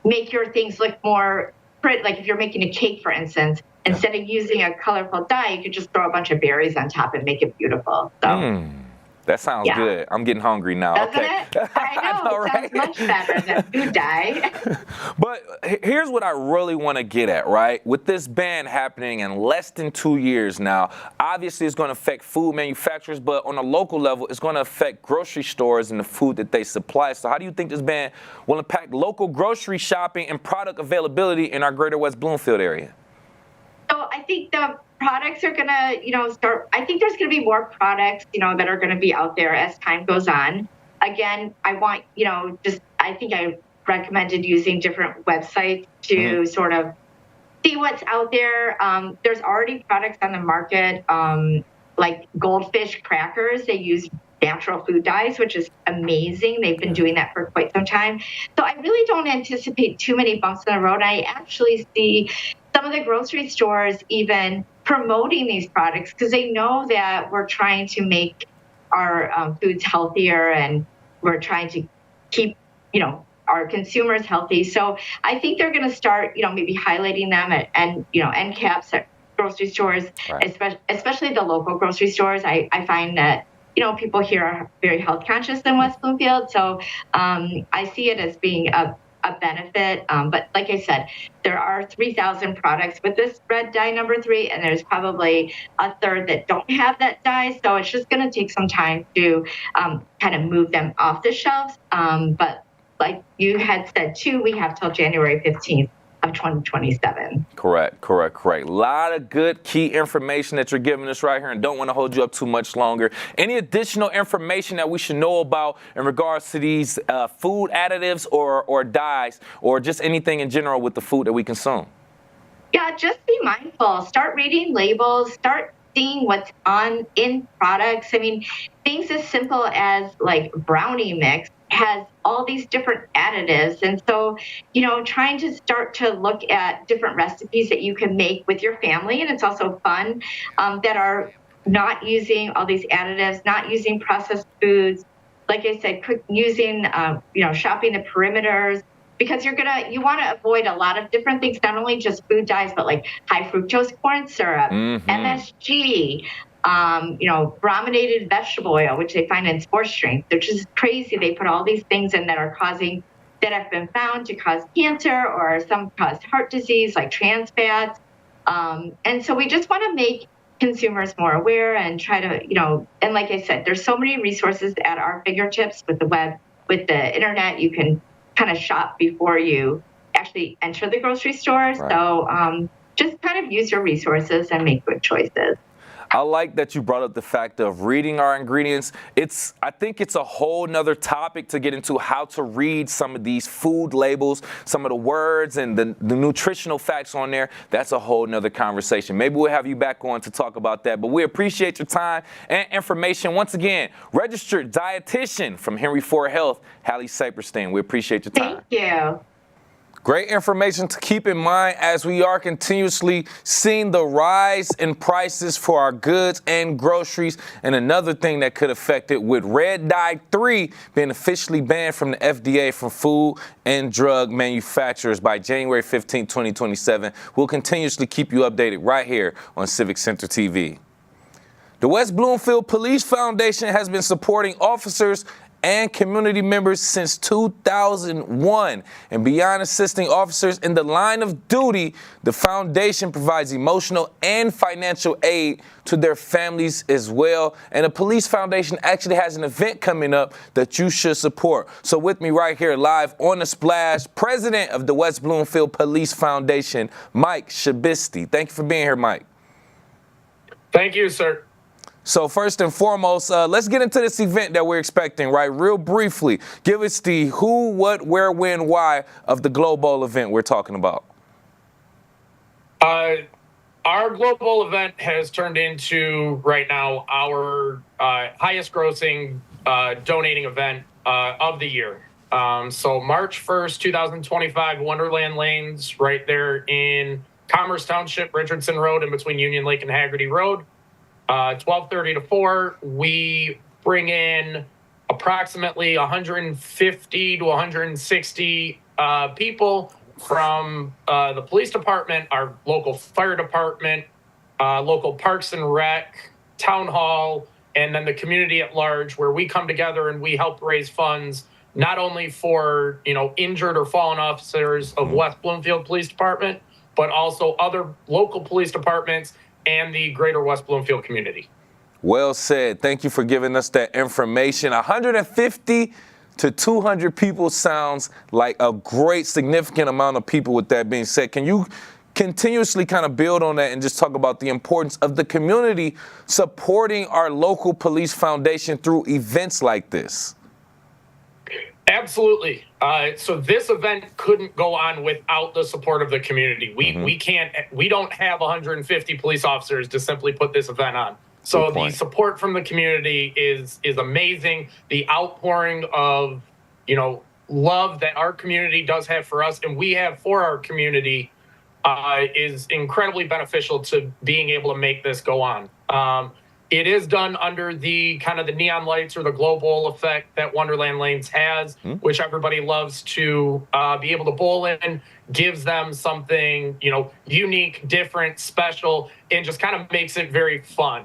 make your things look more pretty. Like if you're making a cake, for instance, instead of using a colorful dye, you could just throw a bunch of berries on top and make it beautiful. So that sounds good. I'm getting hungry now. Doesn't it? I know, it sounds much better than food dye. But here's what I really want to get at, right? With this ban happening in less than 2 years now, obviously it's going to affect food manufacturers, but on a local level, it's going to affect grocery stores and the food that they supply. So how do you think this ban will impact local grocery shopping and product availability in our Greater West Bloomfield area? So I think the products are going to, start. I think there's going to be more products, that are going to be out there as time goes on. Again, I want, I think I recommended using different websites to sort of see what's out there. There's already products on the market, like Goldfish crackers. They use natural food dyes, which is amazing. They've been doing that for quite some time. So I really don't anticipate too many bumps in the road. I actually see some of the grocery stores even promoting these products because they know that we're trying to make our foods healthier, and we're trying to keep, our consumers healthy. So I think they're going to start, maybe highlighting them and end caps at grocery stores, especially the local grocery stores. I find that, people here are very health conscious in West Bloomfield. So I see it as being a benefit. But like I said, there are 3,000 products with this red dye number 3, and there's probably a third that don't have that dye. So it's just going to take some time to kind of move them off the shelves. But like you had said too, we have till January 15th of 2027. Correct. A lot of good key information that you're giving us right here, and don't want to hold you up too much longer. Any additional information that we should know about in regards to these food additives or dyes, or just anything in general with the food that we consume? Yeah, just be mindful. Start reading labels. Start seeing what's in products. I mean, things as simple as like brownie mix has all these different additives. And so, trying to start to look at different recipes that you can make with your family. And it's also fun, that are not using all these additives, not using processed foods. Like I said, using, shopping the perimeters, because you want to avoid a lot of different things, not only just food dyes, but like high fructose corn syrup, MSG, brominated vegetable oil, which they find in sports drinks, which is crazy. They put all these things in that have been found to cause cancer, or some cause heart disease, like trans fats. And so we just want to make consumers more aware and try to, and like I said, there's so many resources at our fingertips with the web, with the internet. You can kind of shop before you actually enter the grocery store. Right. So just kind of use your resources and make good choices. I like that you brought up the fact of reading our ingredients. I think it's a whole nother topic to get into, how to read some of these food labels, some of the words and the nutritional facts on there. That's a whole nother conversation. Maybe we'll have you back on to talk about that. But we appreciate your time and information. Once again, registered dietitian from Henry Ford Health, Hallie Saperstein. We appreciate your time. Thank you. Great information to keep in mind as we are continuously seeing the rise in prices for our goods and groceries. And another thing that could affect it, with red dye 3 being officially banned from the FDA from food and drug manufacturers by January 15, 2027. We'll continuously keep you updated right here on Civic Center TV. The West Bloomfield Police Foundation has been supporting officers and community members since 2001. And beyond assisting officers in the line of duty, the foundation provides emotional and financial aid to their families as well. And the Police Foundation actually has an event coming up that you should support. So with me right here live on The Splash, President of the West Bloomfield Police Foundation, Mike Shabisti. Thank you for being here, Mike. Thank you, sir. So first and foremost, let's get into this event that we're expecting, right? Real briefly, give us the who, what, where, when, why of the Global event we're talking about. Our Global event has turned into, right now, our highest grossing donating event of the year. So March 1st, 2025, Wonderland Lanes, right there in Commerce Township, Richardson Road, in between Union Lake and Haggerty Road. 12:30 to 4, we bring in approximately 150 to 160 people from the police department, our local fire department, local parks and rec, town hall, and then the community at large, where we come together and we help raise funds not only for injured or fallen officers of West Bloomfield Police Department, but also other local police departments and the Greater West Bloomfield community. Well said. Thank you for giving us that information. 150 to 200 people sounds like a great significant amount of people. With that being said, can you continuously kind of build on that and just talk about the importance of the community supporting our local police foundation through events like this? Absolutely. So this event couldn't go on without the support of the community. We don't have 150 police officers to simply put this event on. So the support from the community is amazing. The outpouring of, love that our community does have for us and we have for our community is incredibly beneficial to being able to make this go on. It is done under the kind of the neon lights or the global effect that Wonderland Lanes has, which everybody loves to be able to bowl in, gives them something, unique, different, special, and just kind of makes it very fun.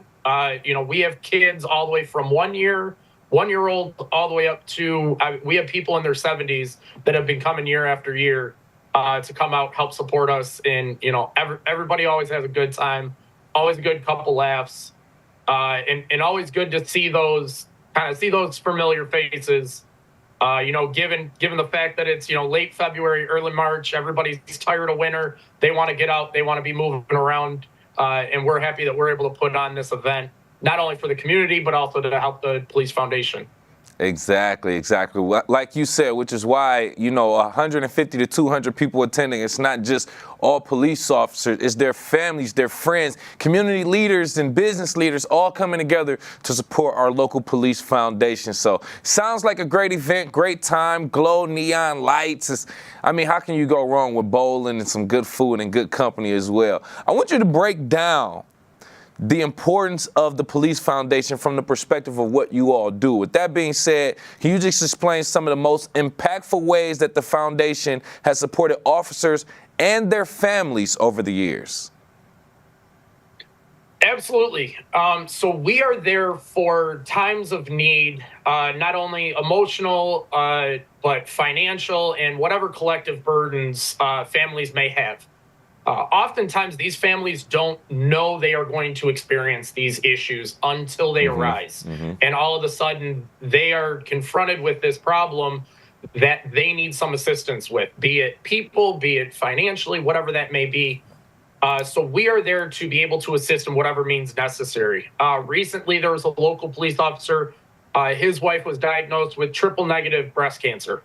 We have kids all the way from 1 year-old, all the way up to, we have people in their 70s that have been coming year after year to come out, help support us. And, everybody always has a good time, always a good couple laughs. And always good to see those familiar faces Given the fact that it's late February, early March, everybody's tired of winter. They want to get out. They want to be moving around, and we're happy that we're able to put on this event, not only for the community but also to help the Police Foundation. Exactly. Like you said, which is why, 150 to 200 people attending. It's not just all police officers. It's their families, their friends, community leaders, and business leaders all coming together to support our local police foundation. So sounds like a great event, great time, glow neon lights. How can you go wrong with bowling and some good food and good company as well? I want you to break down the importance of the Police Foundation from the perspective of what you all do. With that being said, can you just explain some of the most impactful ways that the foundation has supported officers and their families over the years? Absolutely. So we are there for times of need, not only emotional, but financial and whatever collective burdens families may have. Oftentimes, these families don't know they are going to experience these issues until they arise. And all of a sudden, they are confronted with this problem that they need some assistance with, be it people, be it financially, whatever that may be. So we are there to be able to assist in whatever means necessary. Recently, there was a local police officer. His wife was diagnosed with triple-negative breast cancer.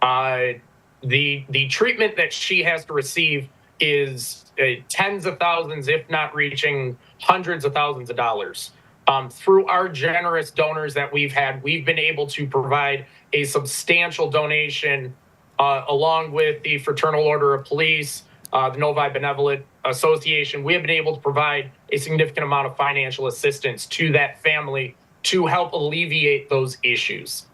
The treatment that she has to receive is tens of thousands, if not reaching hundreds of thousands of dollars. Through our generous donors that we've had, we've been able to provide a substantial donation along with the Fraternal Order of Police, the Novi Benevolent Association. We have been able to provide a significant amount of financial assistance to that family to help alleviate those issues.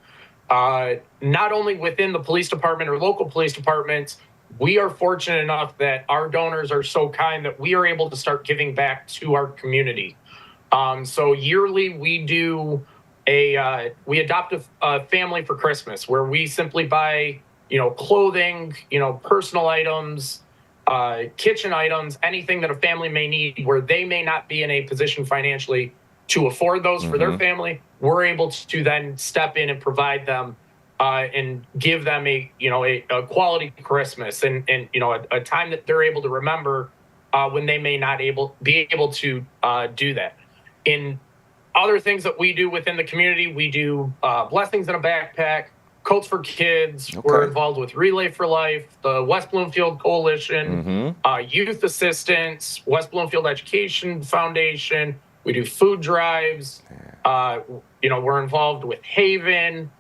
Not only within the police department or local police departments, we are fortunate enough that our donors are so kind that we are able to start giving back to our community. So yearly we do we adopt a family for Christmas where we simply buy, clothing, personal items, kitchen items, anything that a family may need where they may not be in a position financially to afford those for their family. We're able to then step in and provide them and give them a quality Christmas and a time that they're able to remember when they may not be able to do that. In other things that we do within the community, we do blessings in a backpack, coats for kids. Okay. We're involved with Relay for Life, the West Bloomfield Coalition, Youth Assistance, West Bloomfield Education Foundation. We do food drives. We're involved with Haven.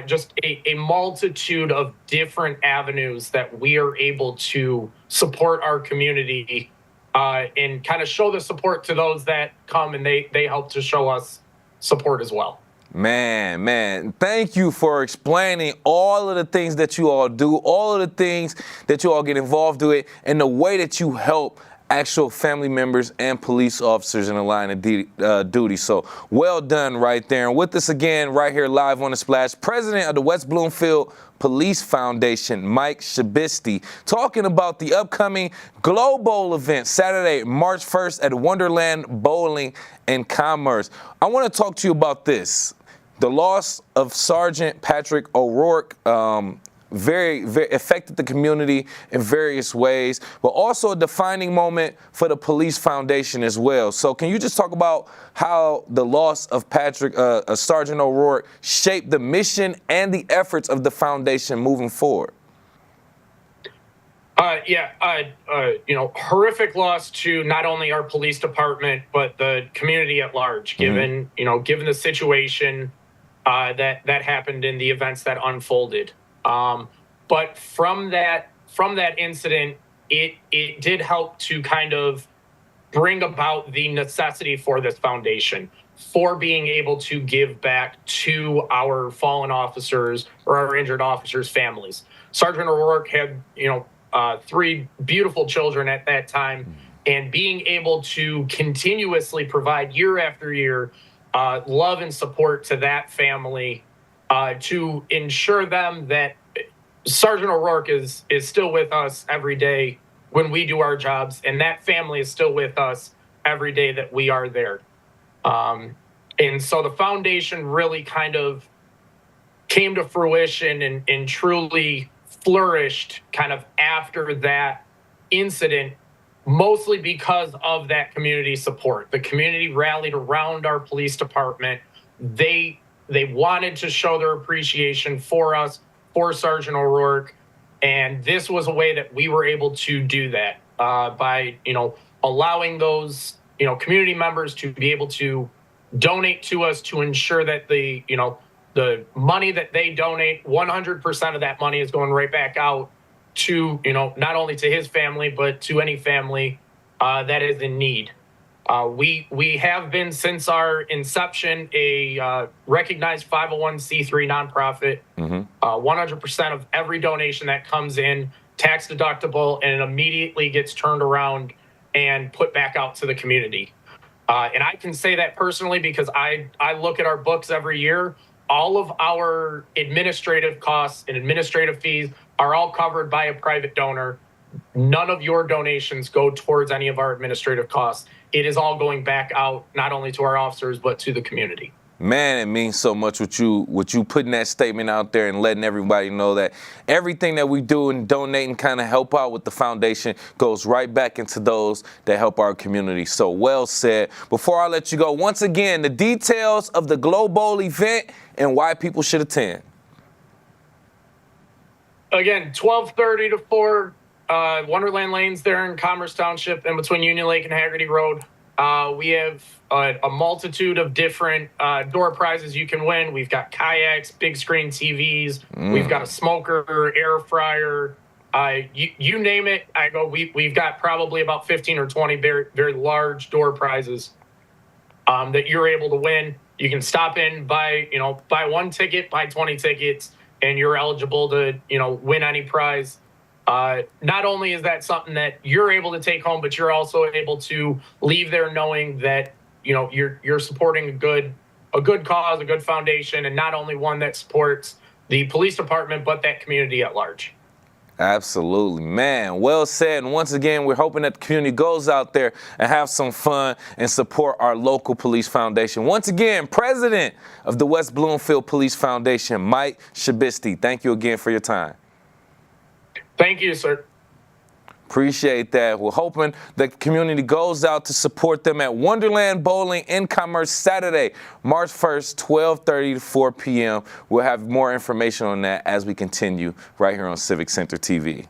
Just a multitude of different avenues that we are able to support our community and kind of show the support to those that come, and they help to show us support as well. Man, thank you for explaining all of the things that you all do, all of the things that you all get involved with, and the way that you help actual family members and police officers in the line of duty. So well done right there. And with us again right here live on The Splash, President of the West Bloomfield Police Foundation, Mike Shabisty, talking about the upcoming Glow Bowl event Saturday, March 1st at Wonderland Bowling and Commerce. I want to talk to you about this. The loss of Sergeant Patrick O'Rourke very affected the community in various ways, but also a defining moment for the Police Foundation as well. So can you just talk about how the loss of Sergeant O'Rourke shaped the mission and the efforts of the foundation moving forward? Horrific loss to not only our police department, but the community at large, given the situation that happened in the events that unfolded. But from that incident, it did help to kind of bring about the necessity for this foundation, for being able to give back to our fallen officers or our injured officers' families. Sergeant O'Rourke had, 3 beautiful children at that time, and being able to continuously provide year after year love and support to that family to ensure them that Sergeant O'Rourke is still with us every day when we do our jobs, and that family is still with us every day that we are there. And so the foundation really kind of came to fruition and truly flourished kind of after that incident, mostly because of that community support. The community rallied around our police department. They wanted to show their appreciation for us, for Sergeant O'Rourke, and this was a way that we were able to do that by, allowing those, community members to be able to donate to us to ensure that the money that they donate, 100% of that money is going right back out to, not only to his family, but to any family that is in need. We have been, since our inception, a recognized 501c3 nonprofit. 100% of every donation that comes in, tax deductible, and it immediately gets turned around and put back out to the community. And I can say that personally because I look at our books every year. All of our administrative costs and administrative fees are all covered by a private donor. None of your donations go towards any of our administrative costs. It is all going back out, not only to our officers, but to the community. Man, it means so much what you putting that statement out there and letting everybody know that everything that we do and donate and kind of help out with the foundation goes right back into those that help our community. So well said. Before I let you go, once again, the details of the Glow Bowl event and why people should attend. Again, 12:30 to 4, Wonderland Lanes there in Commerce Township in between Union Lake and Haggerty Road. We have a multitude of different door prizes you can win. We've got kayaks, big screen TVs. We've got a smoker, air fryer. You name it. We've got probably about 15 or 20 very, very large door prizes that you're able to win. You can stop in, buy one ticket, buy 20 tickets, and you're eligible to, win any prize. Not only is that something that you're able to take home, but you're also able to leave there knowing that, you're supporting a good cause, a good foundation, and not only one that supports the police department, but that community at large. Absolutely, man. Well said. And once again, we're hoping that the community goes out there and have some fun and support our local police foundation. Once again, President of the West Bloomfield Police Foundation, Mike Shabisty. Thank you again for your time. Thank you, sir. Appreciate that. We're hoping the community goes out to support them at Wonderland Bowling in Commerce Saturday, March 1st, 12:30 to 4 p.m. We'll have more information on that as we continue right here on Civic Center TV.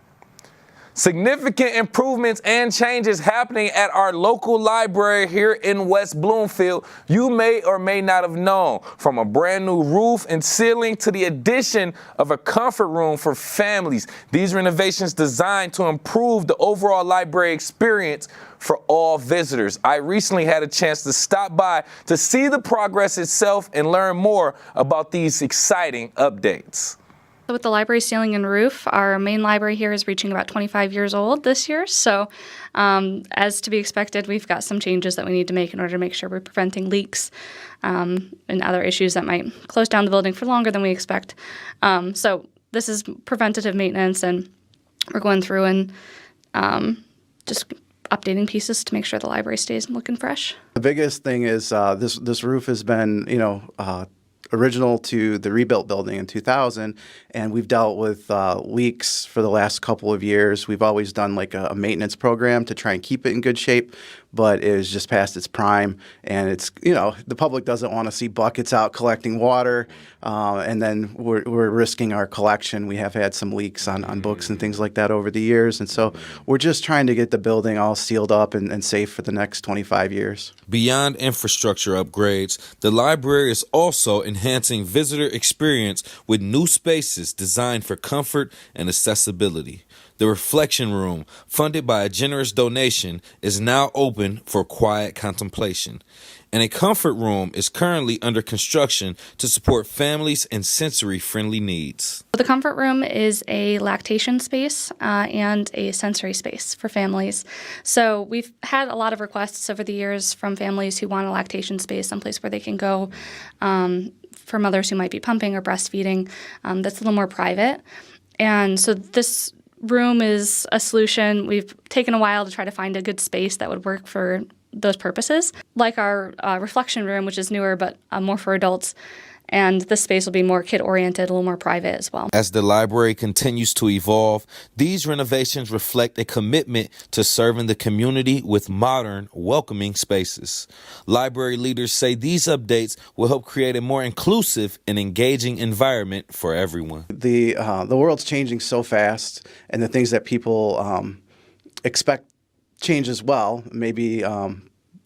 Significant improvements and changes happening at our local library here in West Bloomfield you may or may not have known. From a brand new roof and ceiling to the addition of a comfort room for families. These renovations designed to improve the overall library experience for all visitors. I recently had a chance to stop by to see the progress itself and learn more about these exciting updates. With the library ceiling and roof, our main library here is reaching about 25 years old this year. So as to be expected, we've got some changes that we need to make in order to make sure we're preventing leaks and other issues that might close down the building for longer than we expect. So this is preventative maintenance, and we're going through and just updating pieces to make sure the library stays looking fresh. The biggest thing is this roof has been, original to the rebuilt building in 2000, and we've dealt with leaks for the last couple of years. We've always done like a maintenance program to try and keep it in good shape, but it was just past its prime, and it's, the public doesn't want to see buckets out collecting water, and then we're risking our collection. We have had some leaks on books and things like that over the years, and so we're just trying to get the building all sealed up and safe for the next 25 years. Beyond infrastructure upgrades, the library is also enhancing visitor experience with new spaces designed for comfort and accessibility. The Reflection Room, funded by a generous donation, is now open for quiet contemplation. And a comfort room is currently under construction to support families and sensory-friendly needs. The comfort room is a lactation space and a sensory space for families. So we've had a lot of requests over the years from families who want a lactation space, someplace where they can go for mothers who might be pumping or breastfeeding that's a little more private. And so this room is a solution. We've taken a while to try to find a good space that would work for those purposes. Like our reflection room, which is newer but more for adults, and the space will be more kid-oriented, a little more private as well. As the library continues to evolve, these renovations reflect a commitment to serving the community with modern, welcoming spaces. Library leaders say these updates will help create a more inclusive and engaging environment for everyone. The world's changing so fast, and the things that people expect change as well. Maybe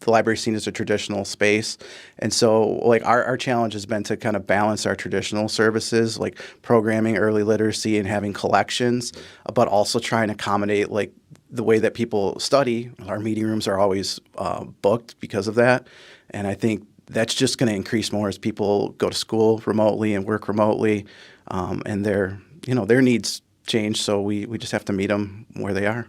the library is seen as a traditional space. And so like our challenge has been to kind of balance our traditional services like programming, early literacy, and having collections, but also trying to accommodate like the way that people study. Our meeting rooms are always booked because of that. And I think that's just going to increase more as people go to school remotely and work remotely, and their needs change. So we just have to meet them where they are.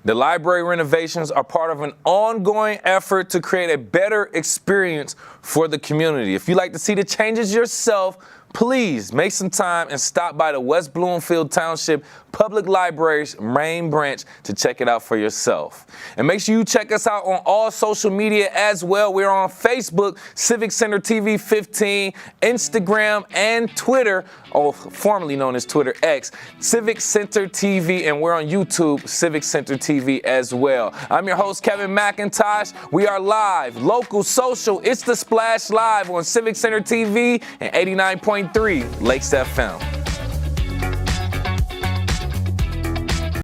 The library renovations are part of an ongoing effort to create a better experience for the community. If you'd like to see the changes yourself, please make some time and stop by the West Bloomfield Township Public Library's main branch to check it out for yourself. And make sure you check us out on all social media as well. We're on Facebook, Civic Center TV 15, Instagram, and Twitter, formerly known as Twitter X, Civic Center TV, and we're on YouTube, Civic Center TV as well. I'm your host, Kevin McIntosh. We are live, local, social. It's The Splash Live on Civic Center TV and 89.3 Lakes FM.